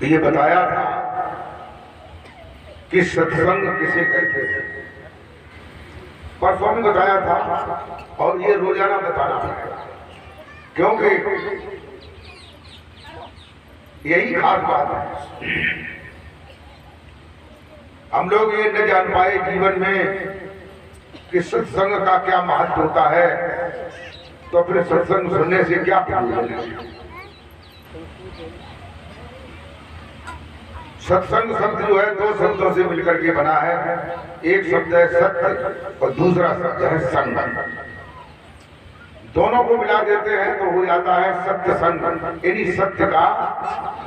ये बताया था कि सत्संग किसे कहते हैं, परसों भी बताया था और ये रोजाना बताना पड़ेगा, क्योंकि यही खास बात है। हम लोग ये न जान पाए जीवन में कि सत्संग का क्या महत्व होता है, तो फिर सत्संग सुनने से क्या प्रयोजन है। सत्संग शब्द जो है दो शब्दों से मिलकर के बना है। एक शब्द है सत्य और दूसरा शब्द है संग। दोनों को मिला देते हैं तो हो जाता है सत्य संग। यानी सत्य का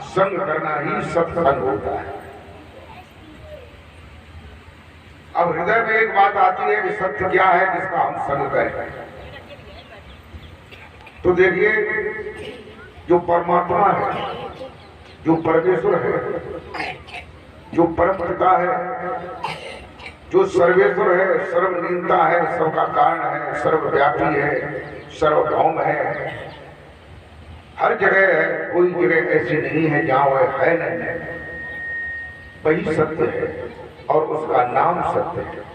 संग करना ही सत्संग होता है। अब हृदय में एक बात आती है कि सत्य क्या है जिसका हम संग करें। तो देखिए, जो परमात्मा है, जो परमेश्वर है, जो परम पिता है, जो सर्वेश्वर है, सर्वनियंता है, सबका कारण है, सर्वव्यापी है, सर्वभौम है, हर जगह है, कोई जगह ऐसी नहीं है जहां वह है नहीं, वही सत्य है और उसका नाम सत्य है।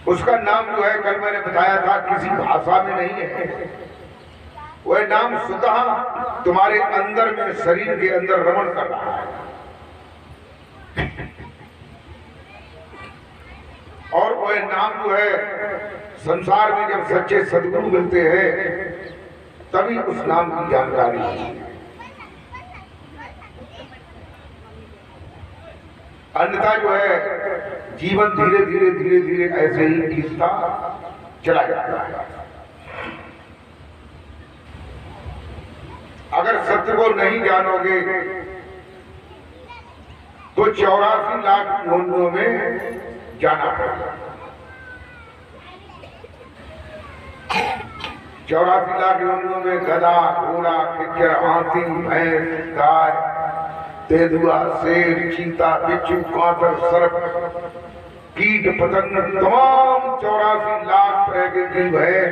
उसका नाम जो है, कल मैंने बताया था, किसी भाषा में नहीं है। वह नाम स्वतः तुम्हारे अंदर में, शरीर के अंदर रमण कर रहा है। और वह नाम जो है, संसार में जब सच्चे सद्गुरु मिलते हैं तभी उस नाम की जानकारी है। अन्यथा जो है जीवन धीरे धीरे धीरे धीरे ऐसे ही बीतता चला जाता है। अगर सत्य को नहीं जानोगे तो 84 लाख योनियों में जाना पड़ेगा। 84 लाख योनियों में गधा, घोड़ा, खच्चर, हाथी, भैंस, गाय, तेंदुआ, शेर, चीता, बिच्छू, कांतर, सर्प, कीट, पतंग, तमाम 84 लाख तरह के जीव है।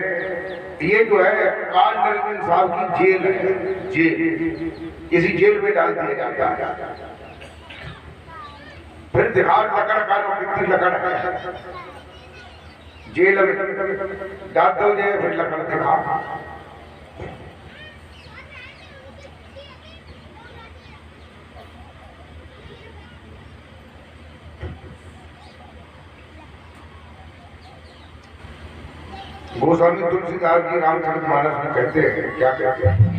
ये जो है काल निर्मित साहब की जेल है। जेल, इसी जेल में डाल दिया जाता है। फिर दिखाओ लकड़ का, कितनी लकड़ है जेल में डाल दो, फिर लकड़ दिखाओ। गोस्वामी तुलसीदास जी रामचरितमानस में कहते हैं, क्या कहते हैं,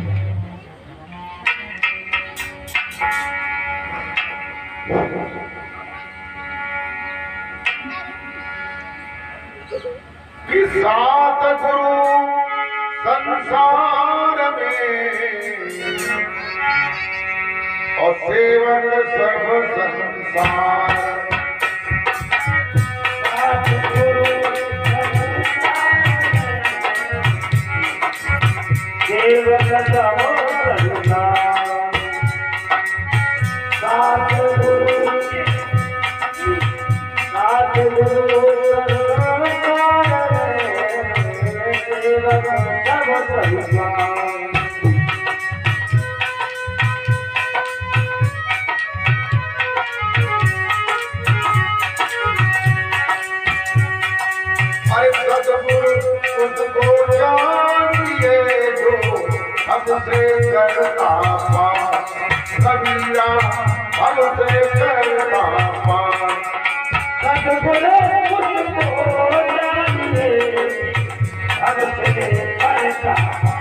कि सात गुरु संसार में और सेवक सब संसार। से करता पार कबीरा, फल से करता पार। सद्गुरु मुझको जानिए, फल से करता पार।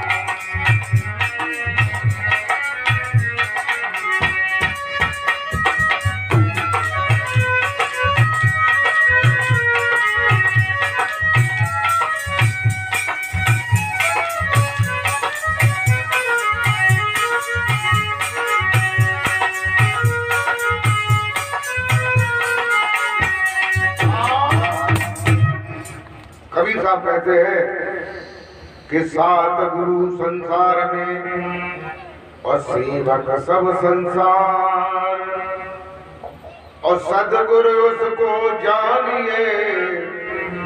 कबीर साहब कहते हैं कि सात गुरु संसार में और सेवक सब संसार, और सद्गुरु उसको जानिए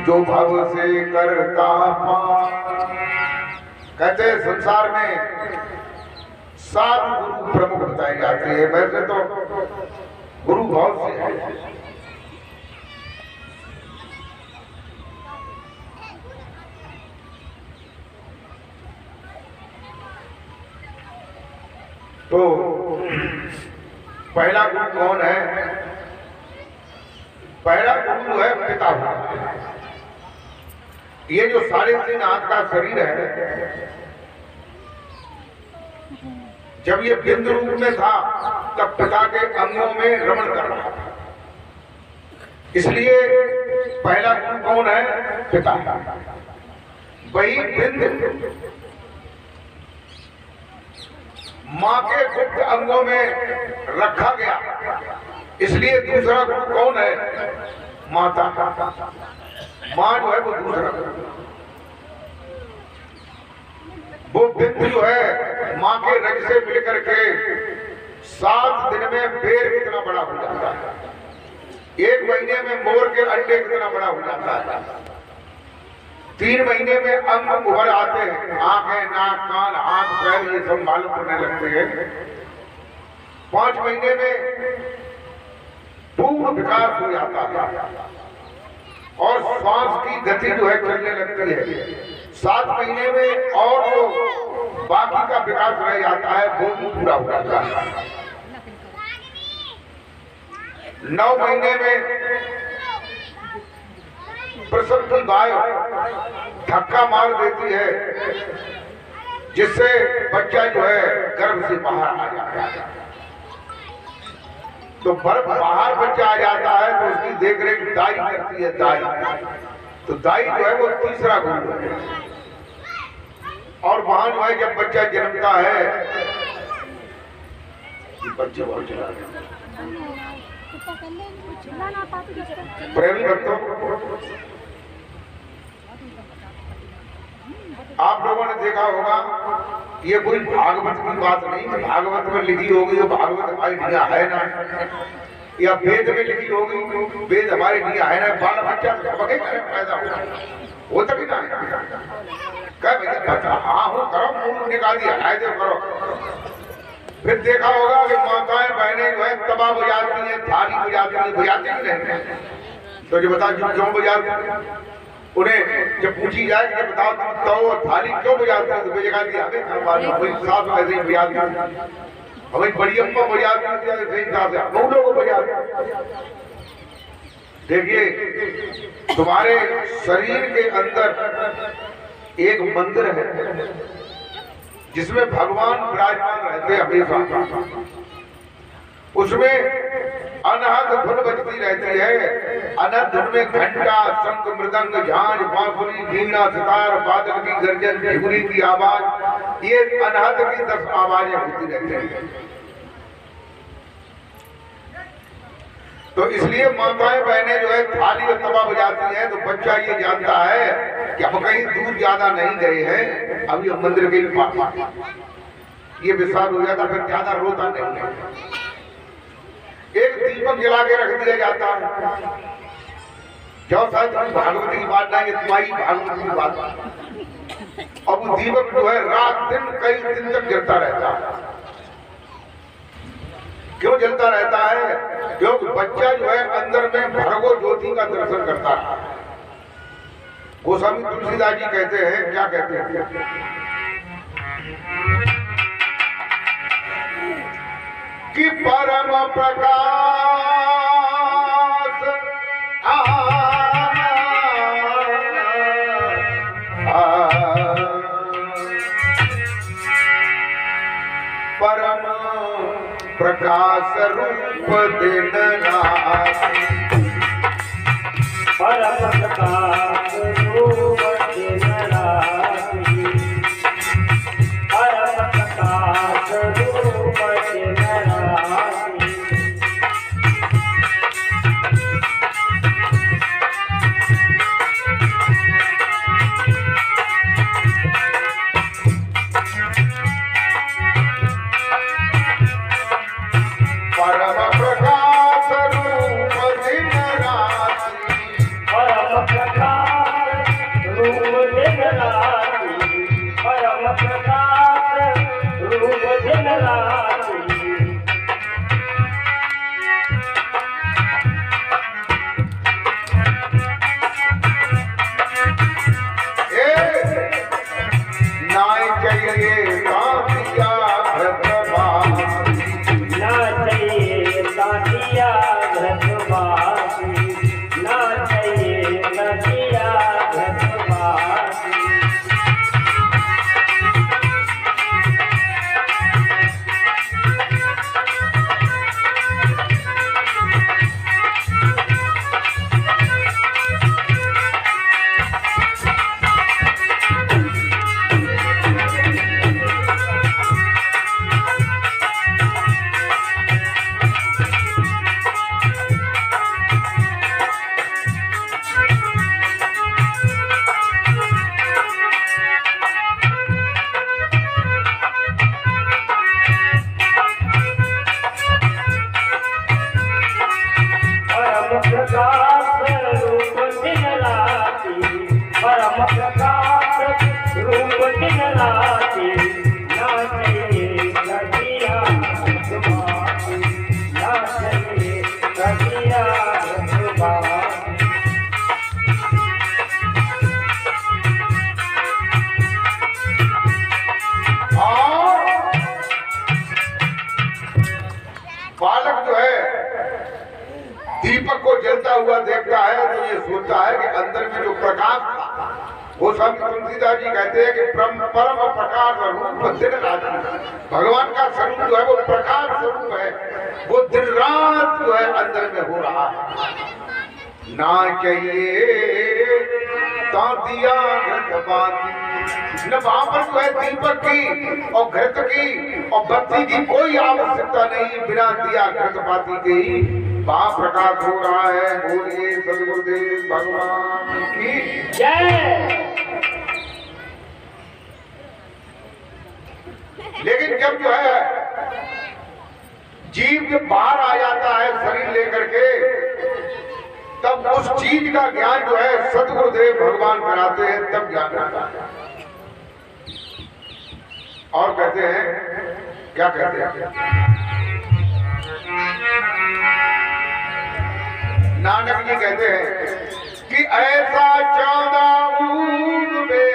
जो भव से करता पार। कहते हैं संसार में 7 गुरु प्रमुख बताए जाते हैं। वैसे तो गुरु बहुत से हैं, तो पहला गुरु कौन है? पहला गुरु है पिता। ये जो 3.5 हाथ का शरीर है, जब ये बिंदु रूप में था तब पिता के अंगों में रमण कर रहा था। इसलिए पहला गुरु कौन है? पिता। वही बिंदु मां के गुप्त अंगों में रखा गया, इसलिए दूसरा गुरु कौन है? माता। मां जो है वो दूसरा गुरु। वो बिंदु जो है मां के रग से मिलकर के 7 दिन में पेड़ कितना बड़ा हो जाता है, 1 महीने में मोर के अंडे कितना बड़ा हो जाता है, 3 महीने में अंग उभर आते हैं, आंखें, नाक, कान, हाथ, पैर ये सब मालूम होने लगते हैं। 5 महीने में पूर्ण विकास हो जाता है और श्वास की गति जो है चलने लगती है। 7 महीने में और जो बाकी का विकास रह जाता है वो पूरा हो जाता है। 9 महीने में प्रसव की गाय धक्का मार देती है, जिससे बच्चा जो है गर्भ से बाहर आ जाता है। तो बाहर बच्चा आ जाता है तो उसकी देखरेख दाई करती है, दाई। तो दाई जो है वो तीसरा गुरु है। और वहां जो है जब बच्चा जन्मता है, बच्चे बहुत चला गया। प्रेमी भक्तों, आप लोगों ने देखा होगा, ये कोई भागवत की बात नहीं है। भागवत में लिखी होगी तो भागवत हमारी निया है ना, या वेद में लिखी होगी, वेद हमारे निया है ना। बाल बच्चा पैदा हो तभी ना कह भैया हाँ हो करो, मुंह निकाल दिया है जो करो। फिर देखा होगा कि माताएं बहनें जो है तबा बजाती हैं, थाली बजाती नहीं। तो जो बता क्यों बजाती, उन्हें जब पूछी जाए कि बताओ तुम तो थाली क्यों बजाते हो, तो बेजगा दिया हमें साफ ऐसे ही बजाती, हमें बड़ी अम्मा बजाती हम लोगों को बजाते। देखिए तुम्हारे शरीर के अंदर एक मंदिर है जिसमें भगवान विराजमान रहते हमेशा। उसमें अनहद धुन बजती रहती है। अनहद धुन में घंटा, शंख, मृदंग, झांझ, बांसुरी, वीणा, सितार, बादल की गर्जन, झिगुरी की आवाज, ये अनहद की 10 आवाजें होती रहती हैं। तो इसलिए माताएं बहनें जो है थाली और तबा बजाती हैं, तो बच्चा ये जानता है कि हम कहीं दूर ज्यादा नहीं गए हैं, अभी हम मंदिर के पास। ये विश्वास हो जाता, फिर ज्यादा रोता नहीं है। एक दीपक जला के रख दिया जाता है। जो शायद भागवती की बात नहीं, तुम्हारी भागवती की बात। अब वो दीपक जो है रात दिन कई दिन तक जलता रहता है। क्यों जलता रहता है? क्योंकि बच्चा जो है अंदर में भर्गो ज्योति का दर्शन करता है। गोस्वामी तुलसीदास जी कहते हैं, क्या कहते हैं कि परम प्रकाश परम प्रकाश रूप दिन राति, परम प्रकाश रूप दिन राति, परम प्रकाश रूप दिन राति। परम प्रकाश दीपक को जलता हुआ देखता है तो ये सोचता है कि अंदर में जो प्रकाश था, वो संत तुलसीदास जी कहते हैं कि परम प्रकाश रूप दिन रात, भगवान का स्वरूप जो है वो प्रकाश स्वरूप है, वो दिन रात जो है अंदर में हो रहा है। ना चाहिए तांतिया घृत बाती, न वहां पर जो है दीपक की और घृत की और बत्ती की कोई आवश्यकता नहीं, बिना दिया घृत बाती के ही वहां प्रकाश हो रहा है। बोलिए सदगुरुदेव भगवान की जय। लेकिन जब जो है जीव जब बाहर आ जाता है शरीर लेकर के, तब उस चीज का ज्ञान जो है सदगुरुदेव भगवान कराते हैं, तब ज्ञान आता है। और कहते हैं, क्या कहते हैं, नानक जी कहते हैं कि ऐसा चांदा ऊद में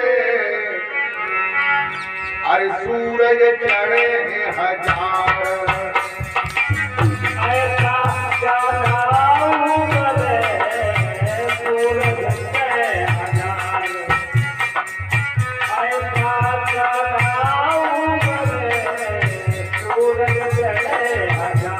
अरे सूरज चढ़े हजार, ऐसा चांदा ऊद में सूरज चढ़े हजार, ऐसा चांदा ऊद में सूरज चढ़े हजार।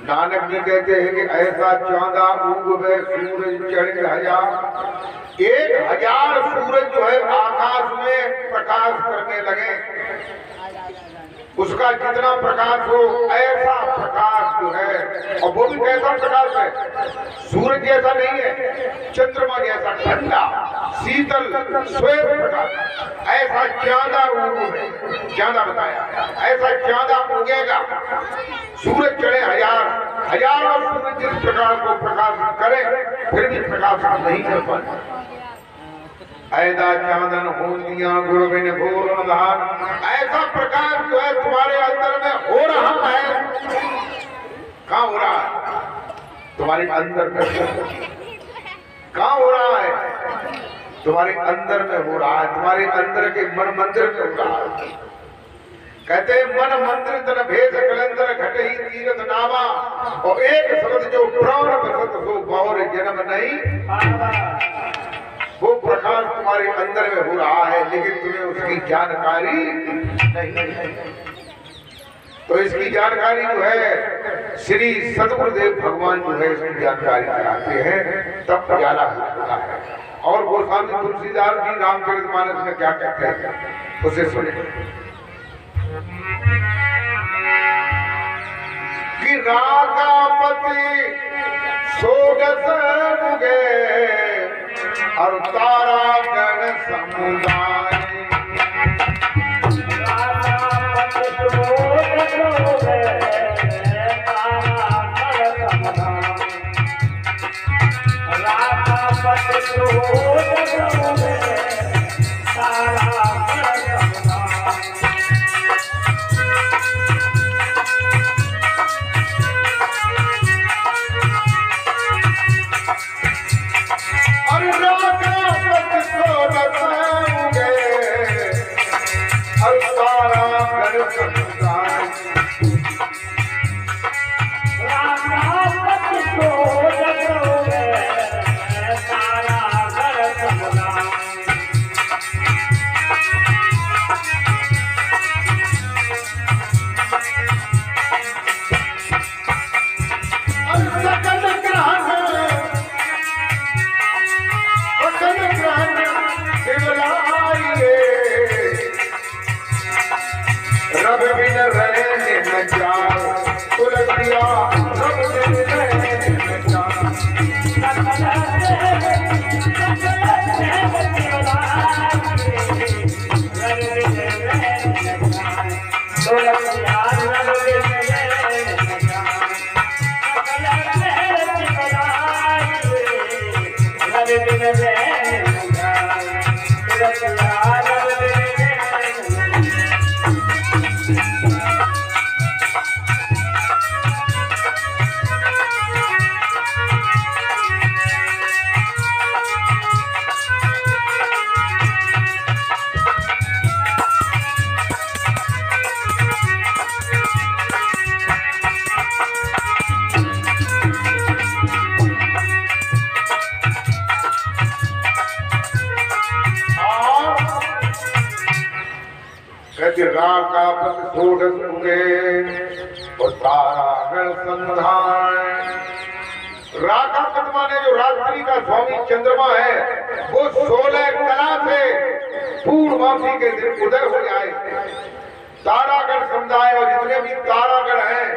नानक जी कहते हैं कि ऐसा चांदा उग में सूरज चढ़ हजार, 1000 सूरज जो है आकाश में प्रकाश करने लगे, उसका जितना प्रकाश हो ऐसा प्रकाश जो है, और वो भी कैसा प्रकाश है, सूरज जैसा नहीं है, चंद्रमा जैसा ठंडा शीतल श्वेत प्रकाश, ऐसा चांदा उगे, चांदा बताया ऐसा चांदा उगेगा, सूरज चढ़े हजारों सूरज जिस प्रकार को प्रकाशित करे फिर भी प्रकाशित नहीं कर पाए। ऐदा चांदन होलियां गुरु बिन घोर अंधार, ऐसा प्रकाश जो है तुम्हारे अंदर में हो रहा है। कहाँ हो रहा है? तुम्हारे अंदर में। कहाँ हो रहा है? तुम्हारे अंदर में हो रहा है, तुम्हारे अंदर के मन मंदिर में हो रहा है। कहते हैं मन मंदिर तन भेद कलंदर घटे ही तीरथ नामा, और एक शब्द जो प्राण बसत सो गौर जन्म नहीं, वो प्रकाश तुम्हारे अंदर में हो रहा है, लेकिन तुम्हें उसकी जानकारी नहीं। तो इसकी जानकारी जो है श्री सदगुरुदेव भगवान जो है इसकी जानकारी कराते हैं, तब उजाला होता है। और वो स्वामी तुलसीदास जी रामचरितमानस में क्या कहते हैं उसे सुने कि रागापति सोगस उगे और तारा गण समुदाय, और रागापति सोगस उगे कहते राग का प्रतिशोध होंगे और तारागण संधान। राग का पद माने जो रात्रि का स्वामी चंद्रमा है वो 16 कला से पूर्णमासी के दिन उदय हो जाए। तारागण समुदाय और जितने भी तारागण हैं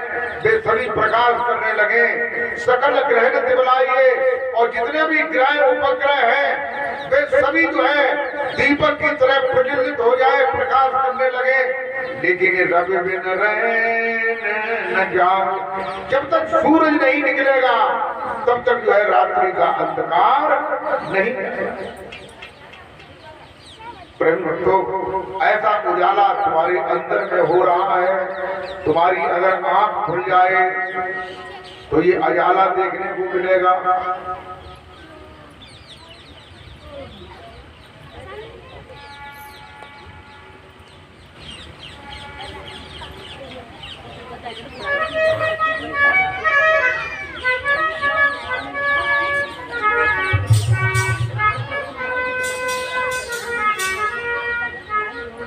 वे सभी प्रकाश करने लगे। सकल ग्रह दिवलाइए और जितने भी ग्रह उपग्रह हैं वे सभी जो है दीपक की तरह प्रज्वलित हो जाए, प्रकाश करने लगे। लेकिन रवि बिन न जाओ, जब तक सूरज नहीं निकलेगा तब तक जो है रात्रि का अंधकार नहीं। तो ऐसा उजाला तुम्हारे अंदर में हो रहा है। तुम्हारी अगर आंख खुल जाए तो ये उजाला देखने को मिलेगा।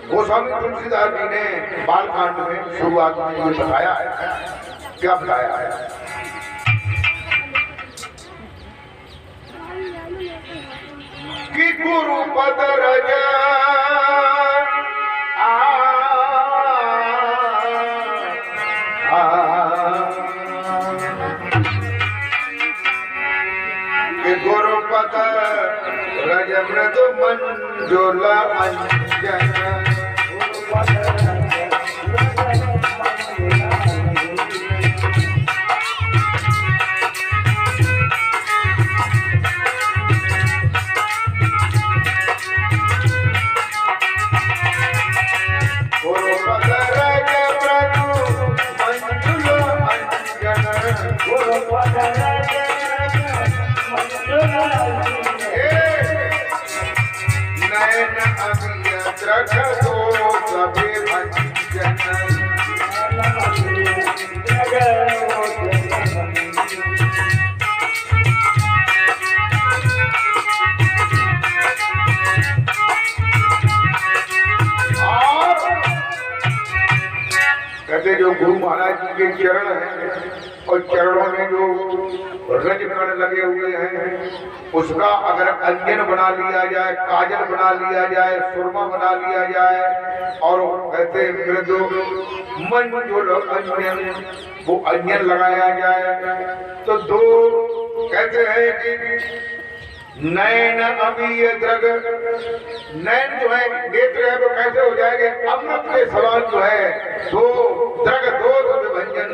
गोस्वामी तुलसीदास जी ने बालकांड में शुरुआत में ये बताया है। क्या बताया है? कि गुरु पद रज गुरु पद रज मृदु मंजुल अंजन। कहते जो गुरु महाराज जी के चरण हैं और चरणों में जो रजकण लगे हुए हैं उसका अगर अंजन बना लिया जाए, काजल बना लिया जाए, सुरमा बना लिया जाए और कहते मृदु मंजुल अंजन वो अंजन लगाया जाए तो दो कहते हैं कि नैन अमीय द्रग, नैन जो है नेत्र है वो कैसे हो जाएंगे अमृत के समान जो है दो द्रग दोष विभंजन।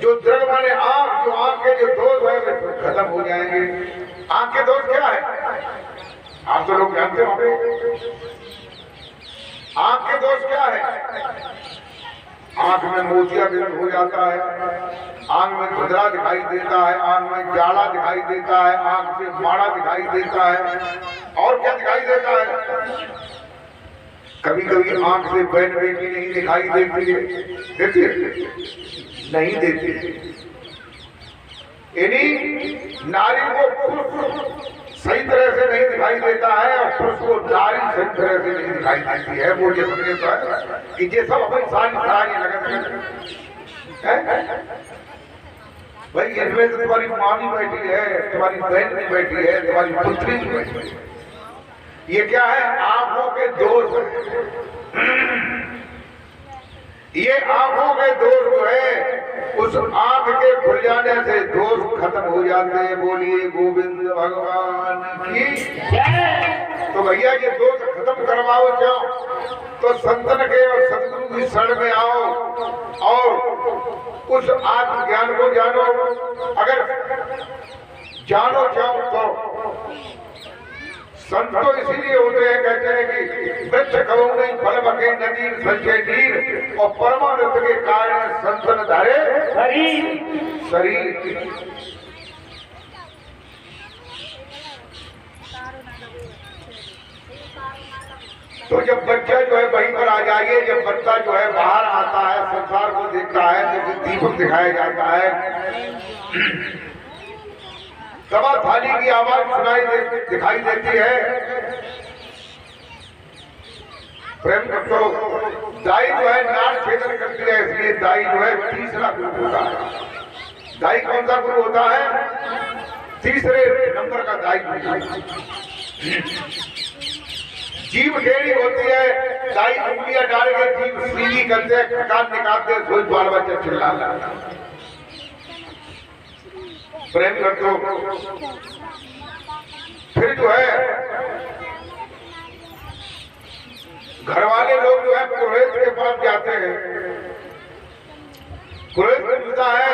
जो द्रग माने आंख, जो आंख के जो दोष है वे खत्म हो जाएंगे। आंख के दोष क्या है आप तो लोग जानते होंगे। आंख के दोष क्या है? आंख में मोतियाबिंद हो जाता है, आंख में खुदरा दिखाई देता है, आंख में जाड़ा दिखाई देता है, आंख से माड़ा दिखाई देता है और क्या दिखाई देता है? कभी कभी आंख से बहन बेटी नहीं दिखाई देती है, देती नहीं देती। यानी नारी को सही तरह से नहीं दिखाई देता है और पुरुष को नारी सही तरह से नहीं दिखाई देती है। वो ये समझता है कि ये सब अपनी सारी लगन है। भाई इसमें तो तुम्हारी माँ भी बैठी है, तुम्हारी बहन भी बैठी है, तुम्हारी पुत्री भी बैठी है। ये क्या है? आंखों के दोष। ये आंखों के दोष जो है उस आंख के खुल जाने से दोष खत्म हो जाते हैं। बोलिए गोविंद भगवान की जय। तो भैया ये दोष खत्म करवाओ जाओ तो संतन के और सतगुरु की शरण में आओ और उस आत्म ज्ञान को जानो। अगर जानो चाहो तो संत तो इसीलिए होते हैं, कहते हैं कि वृक्ष कहो नहीं फल बके नदी संचय नीर और परमानंद के कारण संतन धारे शरीर। तो जब बच्चा जो है वहीं पर आ जाइए, जब बच्चा जो है बाहर आता है, संसार को देखता है, जैसे दीपक दिखाया जाता है, सवा थाली की आवाज दिखाई देती है। प्रेम तो दाई जो है नार छेदन करती है, इसलिए दाई जो है तीसरा गुरु होता है। दाई कौन सा गुरु होता है? तीसरे नंबर का दाई होता है। जीव टेढ़ी होती है, दाई उंगलियां डाल के जीव सीधी करते हैं, खटान निकालते हैं, कोई बाल बच्चा चिल्ला रहा। प्रेम कर दो। फिर जो है घर वाले लोग जो है पुरोहित के पास जाते हैं, पुरोहित पूछता है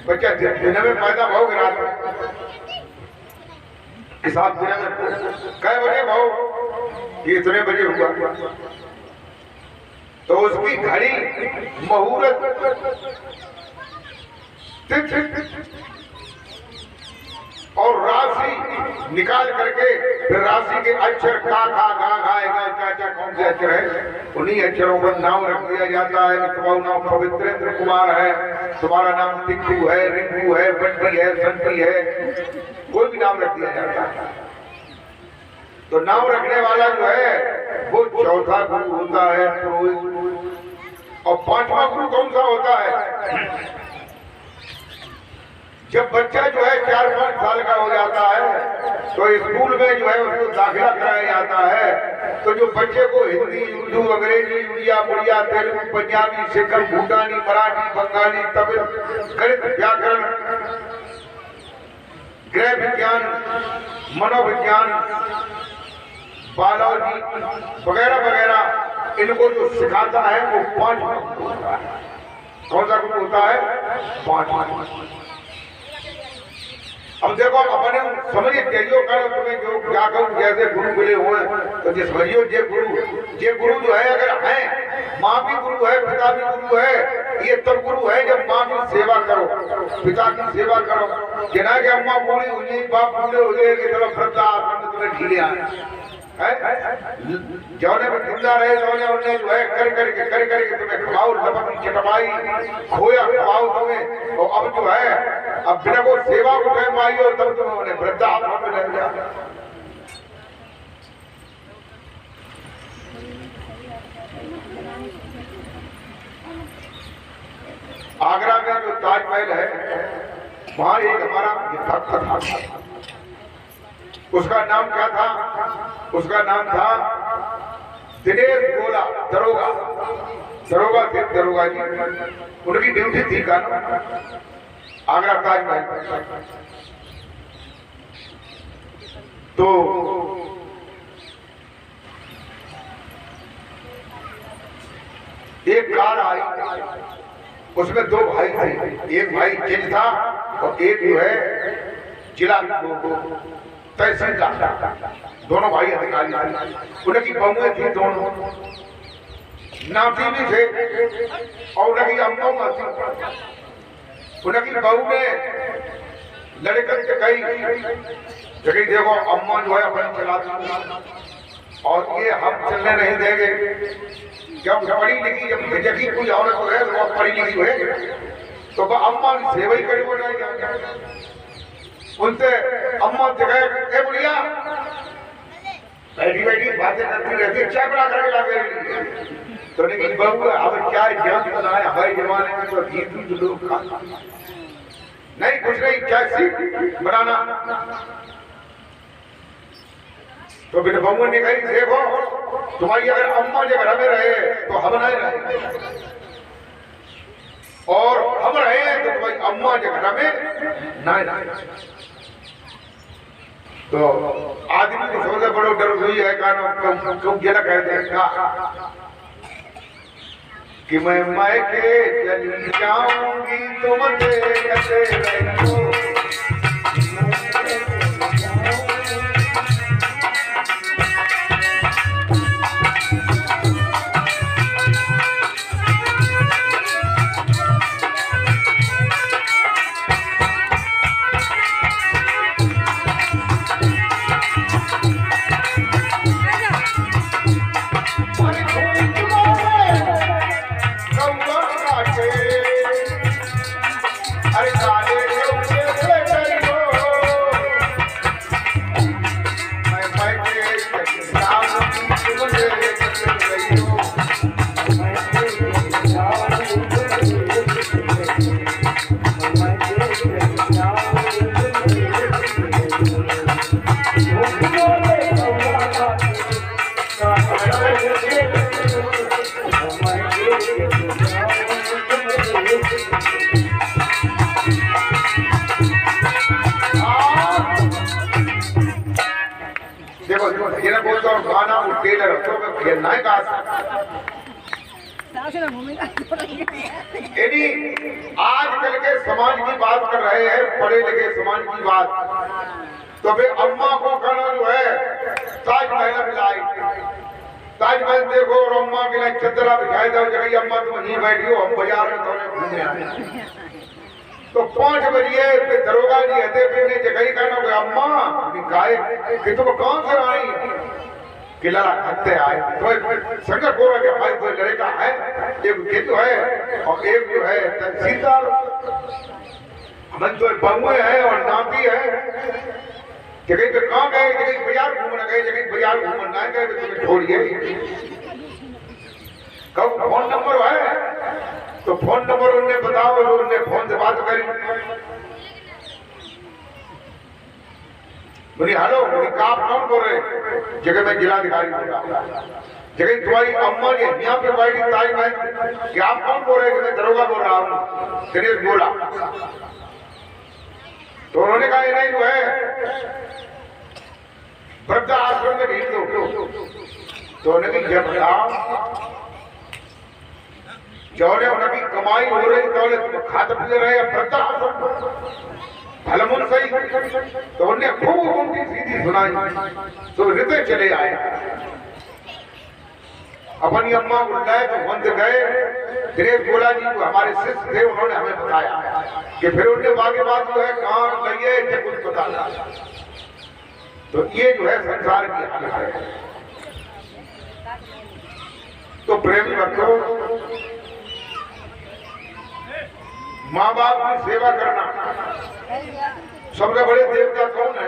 बच्चा दिन में पैदा भाव गिरा हिसाब दिन में कै बजे भाव, ये इतने बजे हुआ। तो उसकी घड़ी मुहूर्त और राशि निकाल करके फिर राशि के अक्षर का खा गा गाएगा चाचा कौन से अक्षर है, उन्हीं अक्षरों पर नाम रख दिया जाता है कि तुम्हारा नाम पवित्रेंद्र कुमार है, तुम्हारा नाम टिक्कू है, रिंकू है, बंटी है, संटी है, कोई भी नाम रख दिया जाता है। तो नाम रखने वाला जो है वो चौथा गुरु होता है पुरोहित। और पांचवा गुरु कौन सा होता है? जब बच्चा जो है 4-5 साल का हो जाता है तो स्कूल में जो है उसको दाखिला कराया जाता है। तो जो बच्चे को हिंदी, उर्दू, अंग्रेजी, उड़िया, मुड़िया, तेलुगु, पंजाबी, सिक्खम, भूटानी, मराठी, बंगाली, तमिल, गणित, व्याकरण, गृह विज्ञान, मनोविज्ञान, बायोलॉजी वगैरह वगैरह इनको जो सिखाता है वो 5 होता है। कौन सा गुरु होता है? 5। अब देखो अपने समझिए कहियो करो तुम्हें जो क्या कहूँ, जैसे गुरु मिले हुए तो जिस भैया ये गुरु जो है अगर है, माँ भी गुरु है, पिता भी गुरु है, ये तब गुरु है जब माँ की सेवा करो, पिता की सेवा करो। जना के अम्मा बूढ़ी हुई, बाप बूढ़े हुए कि चलो वृद्धा आश्रम में तुम्हें ढीले आए जौने में जिंदा रहे जौने उन्हें जो है कर करके तुम्हें खवाओ, लपकी चटवाई खोया खवाओ तुम्हें। तो अब जो है अब बिना को सेवा को टाइम आई हो तब तुम्हें उन्हें वृद्धाश्रम में रह गया। आगरा में जो ताजमहल है वहां एक हमारा भक्त था, उसका नाम क्या था? उसका नाम था दिनेश गोला दरोगा। दरोगा थे दरोगा जी, उनकी ड्यूटी थी कानून आगरा ताजमहल। तो एक कार आई, उसमें 2 भाई थे, एक भाई जिन था और एक जो है जिला तहसीलदार, दोनों भाई अधिकारी थे। उनकी बहुएं थी दोनों, नाती भी थे और उनकी अम्मा थी। उनकी बहू ने लड़कर के कही देखो अम्मा जो है अपनी चलाती और ये हम चलने नहीं देंगे। जब पढ़ी लिखी जब कोई औरत है तो वह पढ़ी लिखी है तो वह अम्मा की सेवा ही करी हो जाएगी। उनसे अम्मा जगह बुढ़िया बैठी बैठी बातें करती रहती, चाय बना करके ला गई। तो नहीं बहू अब क्या ज्ञान बनाए, हमारे जमाने में तो घी लोग खा नहीं, कुछ नहीं, क्या सीख बनाना। तो बिन बहू ने कही देखो तुम्हारी अगर अम्मा जब घर में रहे तो हम नहीं रहे, और हम रहे तो तुम्हारी अम्मा जब घर में नहीं। तो आदमी को सबसे बड़ो डर हुई है क्यों गिरा कहते हैं कि मैं मायके चली जाऊंगी तुम देखते रहो। ये बोलता हूँ गाना टेलर ये नहीं गा यदि आजकल के समाज की बात कर रहे हैं, पढ़े लिखे समाज की बात, तो फिर अम्मा को कहना जो है ताजमहल मिलाई, ताजमहल देखो और अम्मा के लिए चदरा बिछाई दो जगह अम्मा तुम नहीं बैठी हो, हम बाजार में थोड़े घूमने आए। तो 5 बजे दरोगा जी हते फिर जगह कहना कोई अम्मा गाय कि तुम कौन से आई कि लड़ा खत्ते आए तो संघर्ष हो रहा कि भाई कोई लड़का है, एक केतु है और एक जो है तहसीलदार, हम तो बंगुए है और नाती है। जगह पे कहाँ गए, जगह बाजार घूमने गए, जगह बाजार घूमने ना गए तो तुम्हें छोड़िए। कब फोन नंबर है तो फोन नंबर उन्हें बताओ, उन्हें फोन से बात करी। बोली हेलो, बोली आप कौन बोल रहे? जगह मैं जिलाधिकारी बोल रहा हूँ। जगह तुम्हारी अम्मा ने यहाँ पे बैठी ताजमहल कि आप कौन बोल रहे? कि मैं दरोगा बोल रहा हूँ। दिनेश बोला तो उन्होंने कहा ये नहीं जो है वृद्धा आश्रम में भेज दो। तो उन्होंने जब जौने उनकी कमाई हो रही तो खाते पीते रहे वृद्धा आश्रम भलमुन सही। तो उन्हें खूब उनकी सीधी सुनाई तो हृदय चले आए। अपनी अम्मा को लाए तो बंद गए। दिनेश बोला जी जो हमारे शिष्य थे उन्होंने हमें बताया कि फिर उनने बाकी बात जो है कहाँ गई है जब कुछ पता लगा। तो ये जो है संसार की हालत है। तो प्रेमी भक्तों, माँ बाप की सेवा करना। सबसे बड़े देवता कौन है?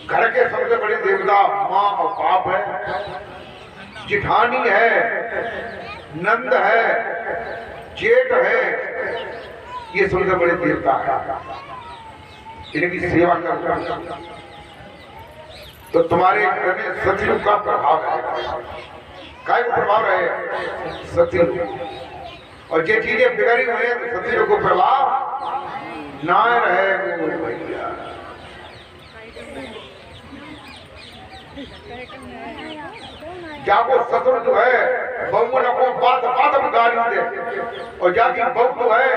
घर के सबसे बड़े देवता माँ और बाप है, जिठानी है, नंद है, जेठ है, ये सबसे बड़े देवता है। इनकी सेवा करना तो तुम्हारे घर में सतयुग का प्रभाव है। काय को प्रभाव रहे? सतयुग। और ये चीजें बिगड़ी हुई है तो सतयुग को प्रभाव ना रहे। जाको ससुर जो है बहू को बात बात में गाली दे और जाकी बहू जो है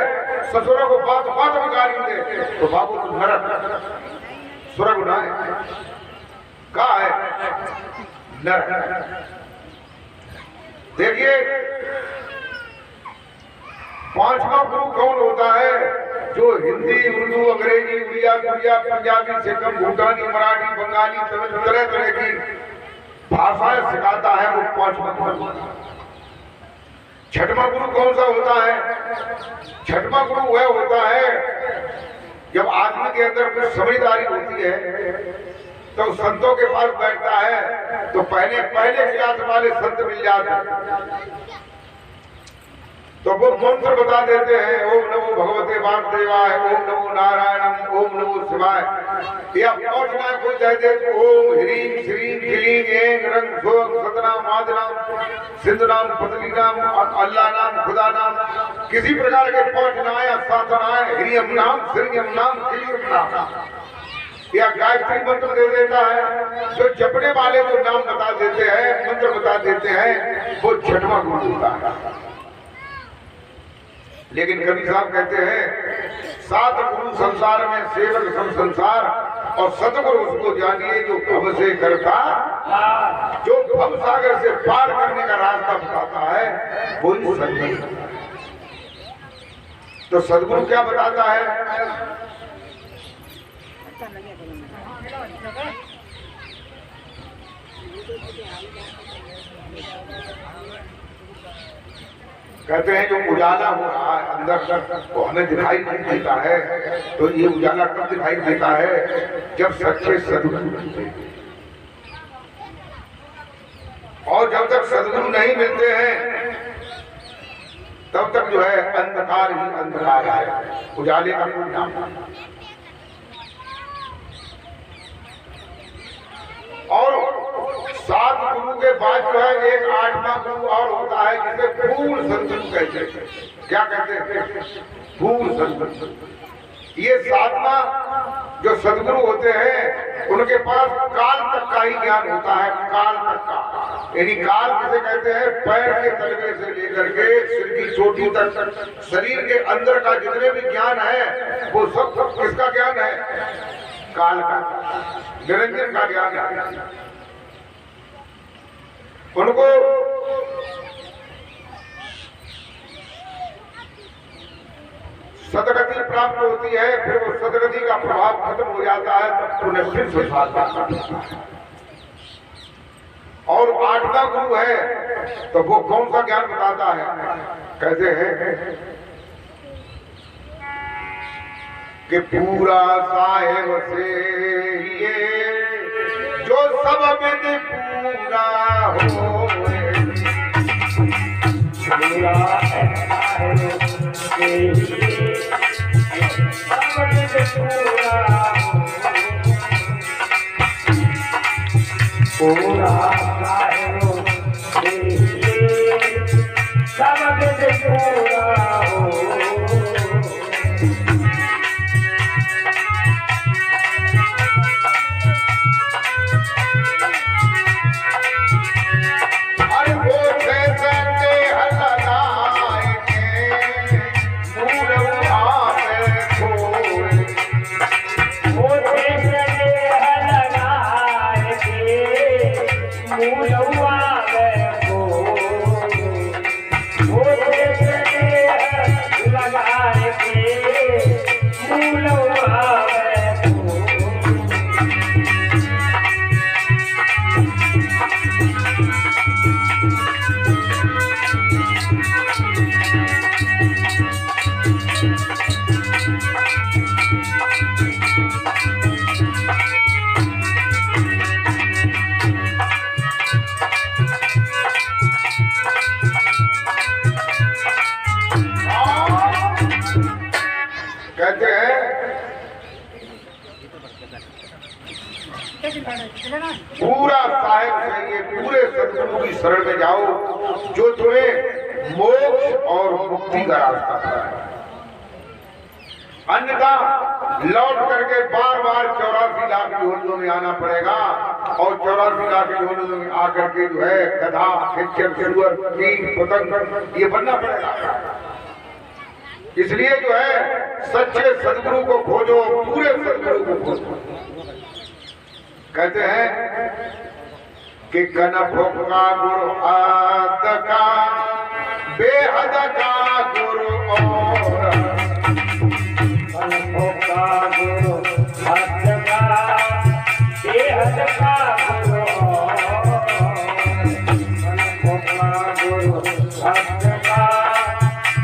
ससुर को बात बात में गाली दे तो बाबू तो नरक स्वर्ग ना है, कहा है नरक। देखिए 5वां गुरु कौन होता है? जो हिंदी, उर्दू, अंग्रेजी, उड़िया, गुड़िया, पंजाबी, सिक्कम, भूटानी, मराठी, बंगाली, तमिल तरह तरह की भाषाएं सिखाता है, वो 5वां गुरु। 6वां गुरु कौन सा होता है? 6वां गुरु वह होता है जब आदमी के अंदर कुछ समझदारी होती है तो संतों के पास बैठता है तो पहले क्लास वाले संत मिल जाते हैं तो वो मंत्र बता देते हैं, ओम नमो भगवते वासुदेवाय, ओम नमो नारायणम, ओम नमो शिवाय। या पहुंचना कोई कहते तो ओम ह्रीं श्रीं क्लीं ऐं रंग सोम सतनाम आदनाम सिंधुनाम पतलीनाम अल्लाह नाम खुदा नाम। किसी प्रकार के पहुंचना या साधना है ह्रीयम नाम श्रीयम नाम क्लीयम नाम या गायत्री मंत्र दे देता है। जो जपने वाले को नाम बता देते हैं, मंत्र बता देते हैं, वो 6वां गुरु होता है। लेकिन कवि साहब कहते हैं 7 गुरु संसार में सेवक सब संसार और सतगुरु उसको जानिए जो भव से करता, जो भव सागर से पार करने का रास्ता बताता है वही सतगुरु। तो सतगुरु क्या बताता है? कहते हैं जो उजाला हो रहा है अंदर वो हमें दिखाई नहीं देता है। तो ये उजाला कब दिखाई देता है? जब सच्चे सदगुरु। नहीं मिलते हैं तब तक जो है अंधकार ही अंधकार है, उजाले का कोई नाम नहीं। और 7 गुरु के बाद जो है एक 8वां गुरु और होता है जिसे फूल सदगुरु कहते हैं। क्या कहते हैं? फूल सदगुरु। ये 7वां जो सदगुरु होते हैं उनके पास काल तक का ही ज्ञान होता है, काल तक का। यानी काल किसे कहते हैं? पैर के तलवे से लेकर के सिर की चोटी तक शरीर के अंदर का जितने भी ज्ञान है वो सब किसका ज्ञान है? काल का, निरंजन का ज्ञान है। उनको सदगति प्राप्त होती है, फिर वो सदगति का प्रभाव खत्म हो जाता है, तब उन्हें फिर सुधारता है। और 8वां गुरु है तो वो कौन सा ज्ञान बताता है? कहते हैं कि पूरा साहेब से ये जो सब विद पूरा हो, पूरा साहेब से ये सब विद पूरा हो, पूरा साहेब से ये सब विद पूरा हो। कहते हैं पूरा साहेब चाहिए, पूरे सदगुरु की शरण में जाओ जो तुम्हें मोक्ष और मुक्ति का रास्ता है। अन्यथा लौट करके बार बार 84 लाख योनियों में आना पड़ेगा और 84 लाख योनियों में आकर के जो है गधा, खच्चर, सुअर, कीट, पतंग ये बनना पड़ेगा। इसलिए जो है सच्चे सदगुरु को खोजो, पूरे सदगुरु को खोजो। कहते हैं कि कनभोग का गुरु आद का बेहद का गुरु और कनभोग का गुरु आद का बेहद का गुरु और कनभोग का गुरु आद का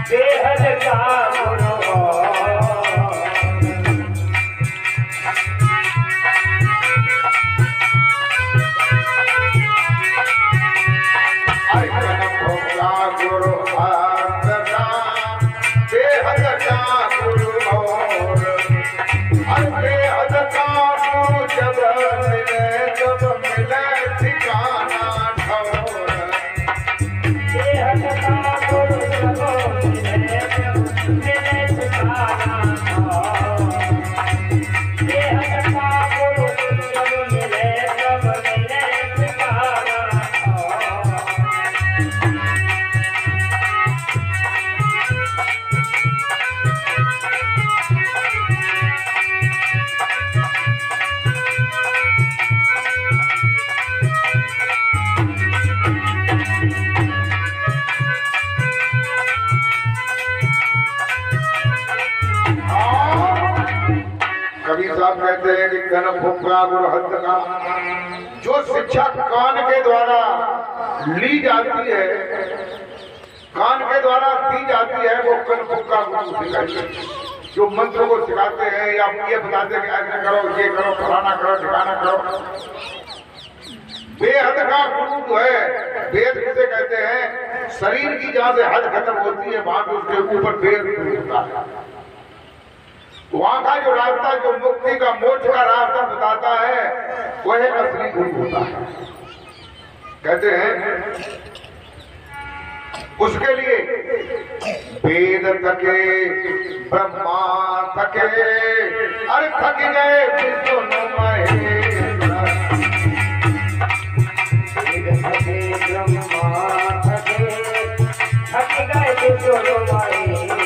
बेहद का गुरु और गुरु आद का बेहद का गुरु और बेहद का गुरु जब मिले ठिकाना ठौर। बेहद का गुरु जब मिले ठिकाना ठौर। बेहद का गुरु जब मिले ठिकाना ठौर। कबीर साहब कहते हैं कि कनभोग का गुरु हद का, जो शिक्षा कान के द्वारा ली जाती है, कान के द्वारा दी जाती है, वो कनभोग का गुरु सिखाती है। जो मंत्र को सिखाते हैं या ये बताते हैं कि ऐसे करो, ये करो, फलाना करो, ठिकाना करो, बेहद का गुरु जो है, वेद किसे कहते हैं? शरीर की जहां से हद खत्म होती है वहां पे उसके ऊपर वेद होता है। वहां का जो रास्ता, जो मुक्ति का, मोक्ष का रास्ता बताता है, वह असली गुरु होता है। कहते हैं उसके लिए वेद थके, ब्रह्मा थके, अरे थक गए विष्णु महेश्वर। वेद थके, ब्रह्मा थके, थक गए विष्णु महेश्वर।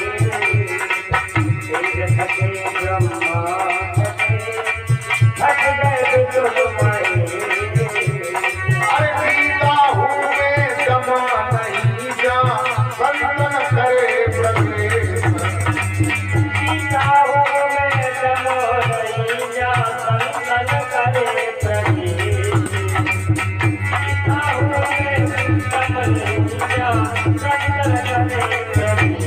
वेद थके, ब्रह्मा थके, थक गए विष्णु महेश्वर। अरे सीता हूँ मैं जमा नहीं जा, संतन करे प्रवेश। सीता हूँ मैं जमा नहीं जा, संतन करे प्रवेश। सीता हूँ मैं जमा नहीं जा, संतन करे प्रवेश।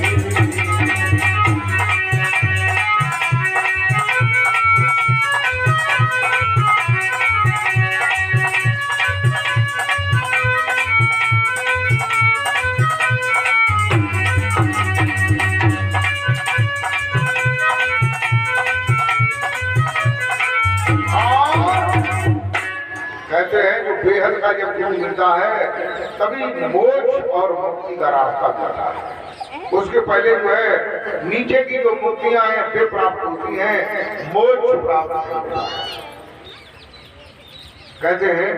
कहते हैं जो बेहद का जब गुरु मिलता है तभी मोक्ष और मुक्ति का रास्ता मिलता है। उसके पहले जो है नीचे की जो मुक्तियां हैं वे प्राप्त होती हैं, मोक्ष प्राप्त होता है। कहते हैं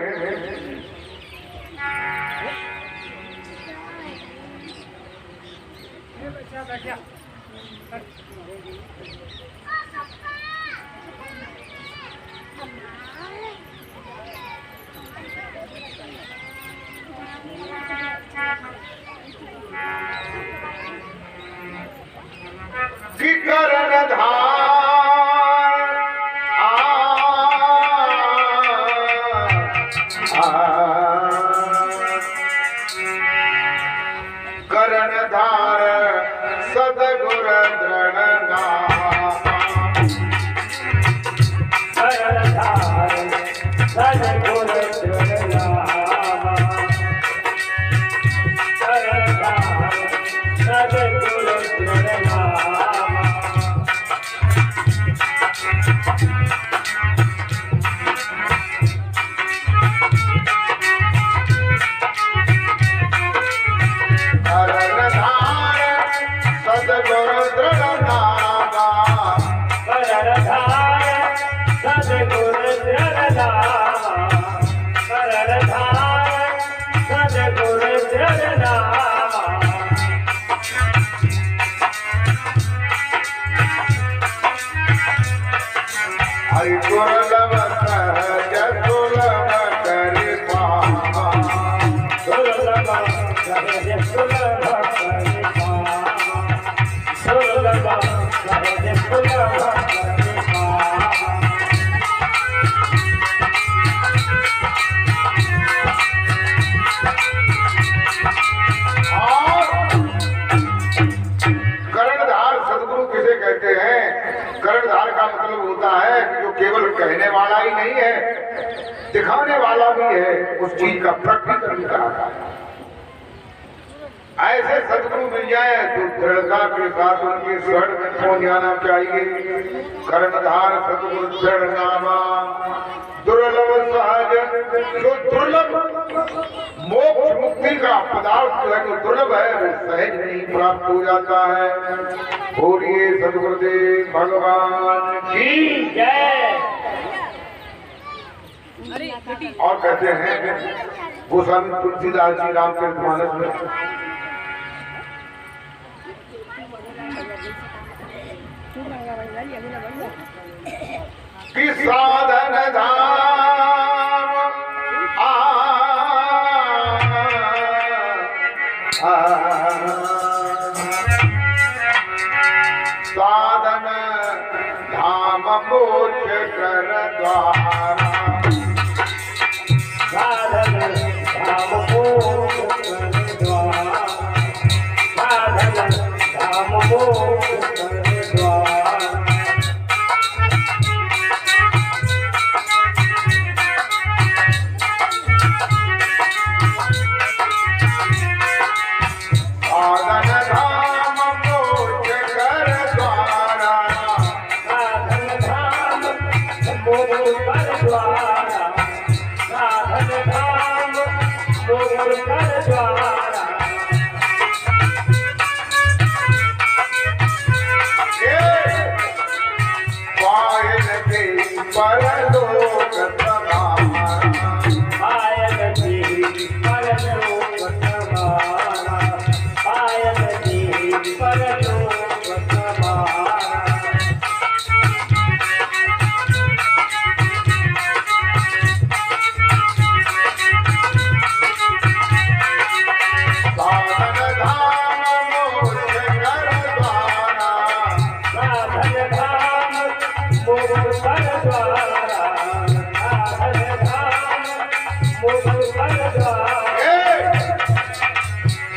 कि करणधार करणधार सदगुर दृढ़ करणधार सदगुर दृढ़ नाम। करणधार सदगुर दृढ़ नाम। कर्णधार का मतलब होता है कि जो केवल कहने वाला ही नहीं है, दिखाने वाला भी है, उस चीज का प्रकटीकरण कराता है। ऐसे सदगुरु मिल जाए तो दृढ़ता के साथ उनके शरण में कौन जाना चाहिए। कर्णधार सदगुरु दृढ़ नामा, दुर्लभ सहज, जो दुर्लभ मोक्ष मुक्ति का पदार्थ जो है, जो दुर्लभ है, वो सहज नहीं प्राप्त हो जाता है। बोलिए सदगुरुदेव भगवान की जय। और कहते हैं गोस्वामी तुलसीदास जी रामचरितमानस में कि साधन धाम साधन धाम मोक्ष कर द्वारा, साधन धाम मोक्ष कर द्वारा, साधन धाम मोक्ष कर द्वारा।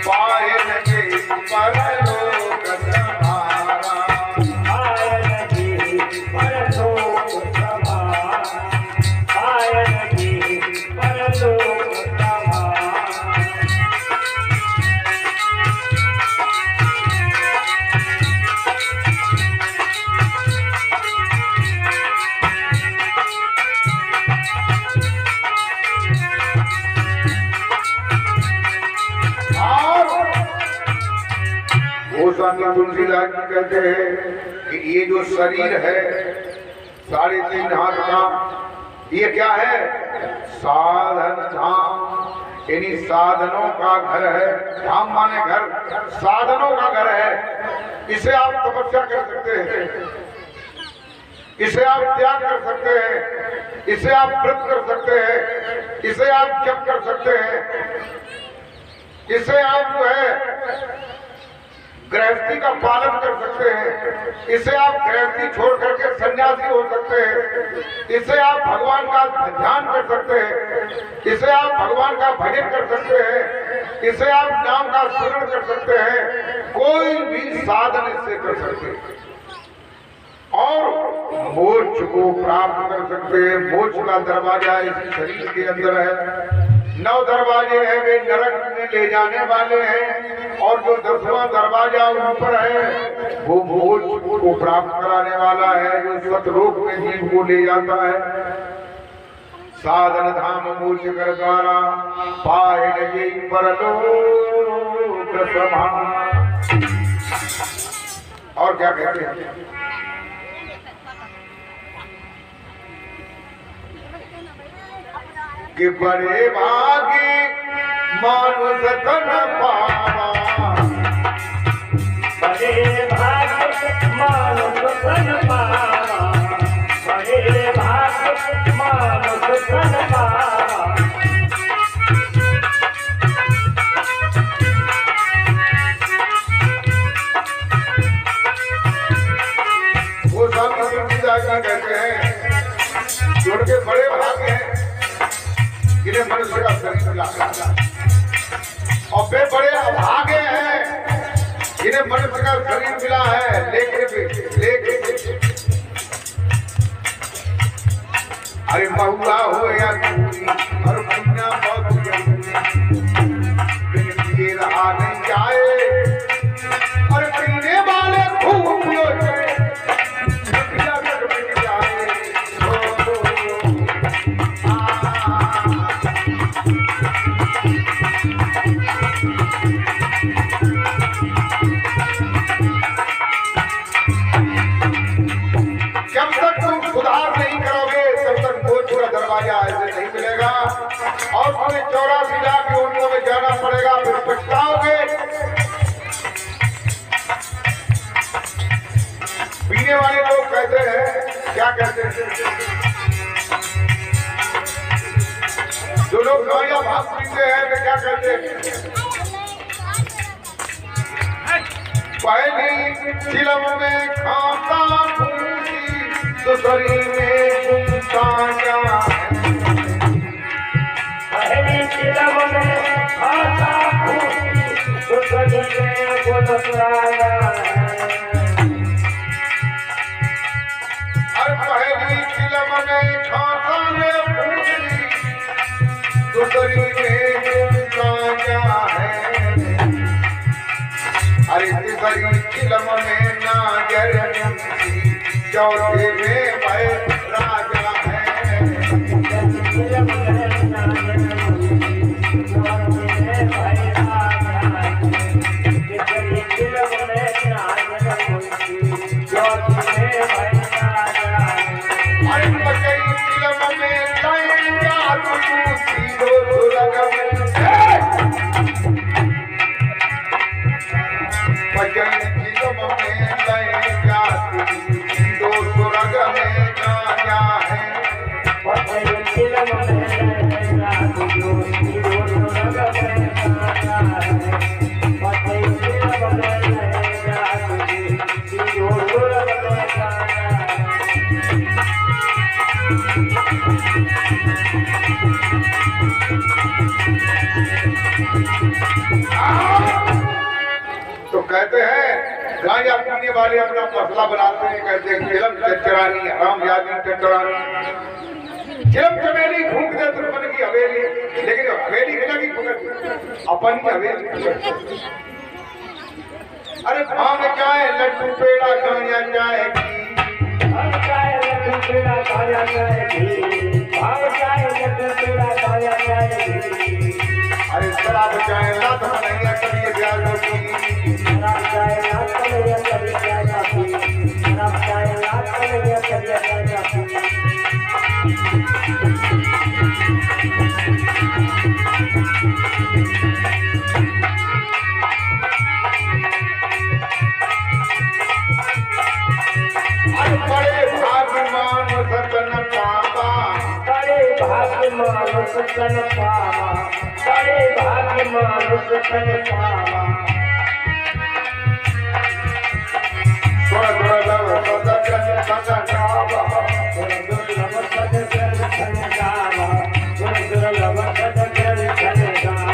पाए लगे परलोक तुम्हारा, गोस्वामी तुलसीदास जी कहते हैं कि ये जो शरीर है 3.5 हाथ का, ये क्या है? साधन धाम, यानी साधनों का घर है। धाम माने घर, साधनों का घर है। इसे आप तपस्या कर सकते हैं, इसे आप त्याग कर सकते हैं, इसे आप व्रत कर सकते हैं, इसे आप जप कर सकते हैं, इसे आप जो है गृहस्थी का पालन कर सकते हैं, इसे आप गृहस्थी छोड़ करके सन्यासी हो सकते हैं, इसे आप भगवान का ध्यान कर सकते हैं, इसे आप भगवान का भजन कर सकते हैं, इसे आप नाम का स्मरण कर सकते हैं। कोई भी साधन इससे कर सकते हैं और मोक्ष को प्राप्त कर सकते हैं। मोक्ष का दरवाजा इस शरीर के अंदर है। 9 दरवाजे हैं, वे नरक में ले जाने वाले हैं, और जो 10वां दरवाजा ऊपर है वो मोक्ष को प्राप्त कराने वाला है, जो सतलोक में जीव को ले जाता है। साधन धाम मोक्ष कर द्वारा पाए लगे परलोक समान। और क्या कहते हैं? कि बड़े भागे मानुष तन पावा, बड़े भाग्य मानुष तन पावा, बड़े भाग्य मानुष तन पावा। वो सब कहते हैं जो उनके बड़े भाग्य हैं जिन्हें मनुष्य का शरीर मिला, और वे बड़े अभागे हैं जिन्हें मनुष्य का शरीर मिला है। लेकिन अरे महुआ हो या चूड़ी, हर महीना बहुत ये रहा नहीं जाए, और पीने वाले खूब पियो जाए। दरवाजा ऐसे नहीं मिलेगा, और तुम्हें 84 लाख योनियों में जाना पड़ेगा, फिर पछताओगे। पीने वाले लोग कहते हैं, क्या कहते हैं? जो लोग दवाइयां भाग पीते हैं वे क्या कहते हैं? पहली चिलम में खाता फूसी, दूसरी में घूमता जा। पहली चिलम में खाता फूसी, दूसरी में घूमता जा। हर पहली चिलम में खाता में फूसी, दूसरी में घूमता जा है। अरे तीसरी चिलम में नागर मुंशी, चौथे में भाई राजा है। अरे पचई चिलम में लाएगा तू सीधो सुरग में, पचई चिलम में लाएगा तू सीधो सुरग में। तो कहते हैं गांजा पीने वाले अपना मसला बनाते हैं, कहते हैं चिलम चचरानी हरामजादी चचरानी। चिलम चमेली फूंक दे दुश्मन की हवेली, लेकिन हवेली की लगी फूंक अपन की हवेली। अरे भांग चाहे लड्डू पेड़ा गांजा चाहे घी, भांग चाहे लड्डू पेड़ा गांजा चाहे घी, भांग चाहे लड्डू पेड़ा गांजा चाहे घी। अरे शराब चाहे लात मनैया कभी प्यार होती, शराब चाहे लात मनैया कभी प्यार होती, शराब चाहे लात मनैया कभी प्यार होती। बड़े भाग्यमान सतन पावा, बड़े भाग्यमान सतन पावा, बड़े भाग्यमान सतन पावा। दुर्लभ सदगन सदन गावा, दुर्लभ सदगन धन गावा, दुर्लभ सदगन धन गावा।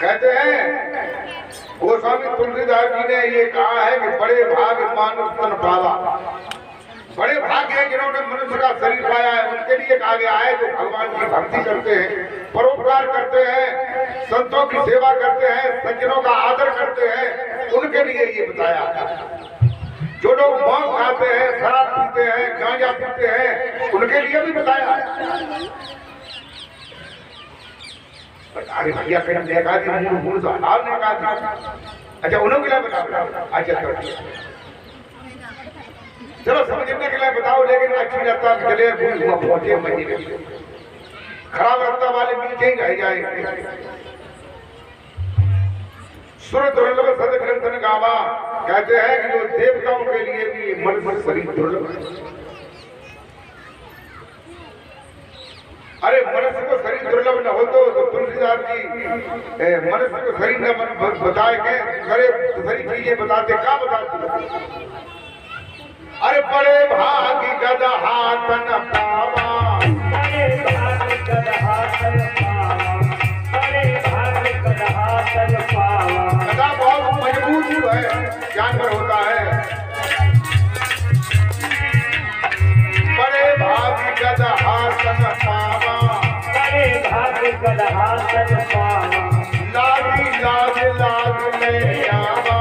कहते हैं गोस्वामी तुलसीदास जी ने ये कहा है कि बड़े भाग्य मानुष तन पावा। बड़े भाग्य हैं जिन्होंने मनुष्य का शरीर पाया है, उनके लिए कहा गया है जो भगवान की भक्ति करते हैं, परोपकार करते हैं, संतों की सेवा करते हैं, सज्जनों का आदर करते हैं, उनके लिए ये बताया। जो लोग मौत खाते हैं, शराब पीते हैं, गांजा पीते हैं, उनके लिए भी बताया। अरे भैया कहीं देखा थी मूल तो हाल ने कहा था। अच्छा उन्होंने के लिए बताओ। अच्छा चलो समझने के लिए बताओ, लेकिन अच्छी रास्ता चले पहुंचे महीने खराब रास्ता वाले नीचे ही रह जाएंगे। सुर दुर्लभ सदग्रंथन गावा, कहते हैं कि जो देवताओं के लिए भी मनुष्य शरीर दुर्लभ है। अरे मनुष्य को शरीर दुर्लभ न हो तो तुलसीदास जी मनुष्य को शरीर न बताए के करे सारी चीजें बताते, क्या बताते? अरे बड़े भागी गदा हाथन पावा, बड़े भाग्य गदहा तन पावा, बड़े भाग्य गदहा तन पावा। गदा बहुत मजबूत है, जानवर होता है। बड़े भागी गदा हाथन पावा, बड़े भाग्य गदहा तन पावा। लागी लाज लाज ले आवा,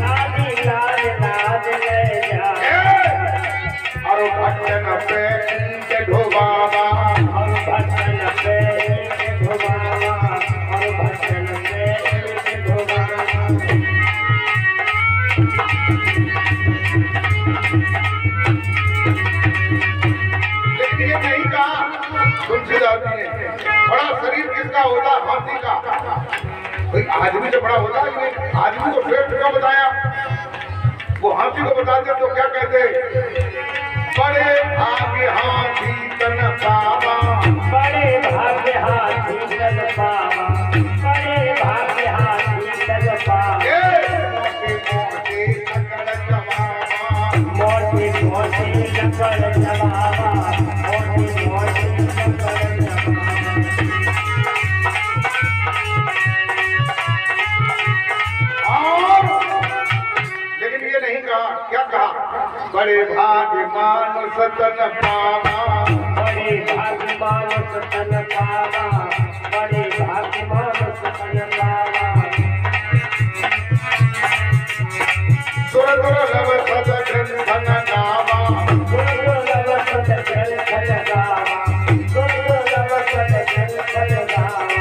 लागी लाज लाज ले जा, और भजन पे के ढोबावा, और भजन पे के ढोबावा, और भजन पे के ढोबावा। लेकिन ये नहीं कहा तुलसीदास जी ने बड़ा शरीर किसका होता? हाथी का। भाई आदमी तो बड़ा होता है, आदमी को श्रेष्ठ क्यों बताया? वो हाथी को बताते तो क्या कहते? बड़े भाग्य हाथी तन पावा, बड़े भाग्य हाथी तन पावा, बड़े भाग्य हाथी तन पावा। मोटे सकल जमावा, मोटी मोटी सकल जमावा, मोटी मोटी सकल जमावा। लेकिन ये नहीं कहा, क्या कहा? बड़े भाग्य मानुष तन पावा, बड़े भाग्य मानुष तन पावा, बड़े भाग्य मानुष तन पावा। सुर दुर्लभ सदग्रंथन गावा, दुर्लभ सदग्रंथन गावा, दुर्लभ सदग्रंथन गावा।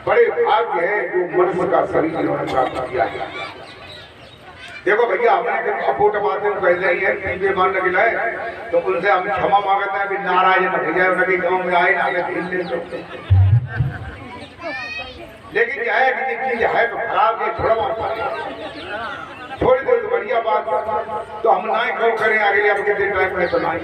बड़े भाग्य है जो मनुष्य का शरीर इन्होंने प्राप्त किया है। देखो भैया, हमने अपोट माध्यम कह रही है टीवी मान लगे है, तो उनसे हम क्षमा मांगते हैं कि नाराज न भैया उनके गांव में आए ना आगे लेकिन क्या है कि चीज है तो खराब है, थोड़ा थोड़ी देर तो बढ़िया बात, तो हम ना ही कहो करें आगे आपके दिन टाइम में तो ना ही